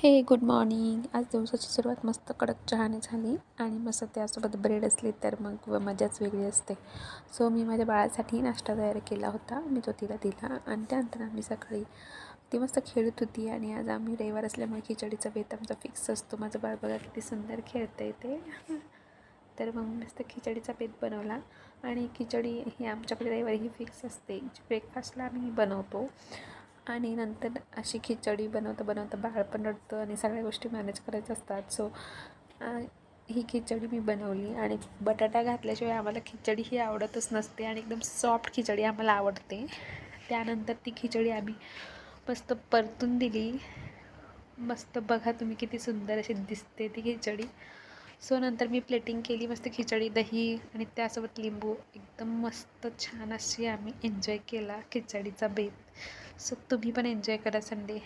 हे good morning. आज दिवसाची सुरुवात मस्त कडक चहाने झाली आणि मस्त त्यासोबत ब्रेड असली तर मग मजाच वेगळी असते. सो मी माझ्या बाळासाठी नाश्ता तयार केला होता. मी तो तिला दिला आणि त्यानंतर आम्ही सकाळी ती मस्त खेळत होती आणि आज आम्ही रविवार असल्यामुळे खिचडीचा बेत आमचा फिक्स असतो. माझं बाळ बघा किती सुंदर खेळतं ते. तर मग मस्त खिचडीचा बेत बनवला आणि खिचडी ही आमच्याकडे रविवारी ही फिक्स असते. ब्रेकफास्टला आम्ही बनवतो आणि नंतर अशी खिचडी बनवता बाळ पण रडतं आणि सगळ्या गोष्टी मॅनेज करायच्या असतात. सो ही खिचडी मी बनवली आणि बटाटा घातल्याशिवाय आम्हाला खिचडी ही आवडतच नसते आणि एकदम सॉफ्ट खिचडी आम्हाला आवडते. त्यानंतर ती खिचडी आम्ही मस्त परतून दिली. मस्त बघा तुम्ही किती सुंदर अशी दिसते ती खिचडी. सो नंतर मी प्लेटिंग केली मस्त खिचडी, दही आणि त्यासोबत लिंबू. एकदम मस्त छान अशी आम्ही एन्जॉय केला खिचडीचा बेत. सो तुम्ही पण एन्जॉय करा संडे.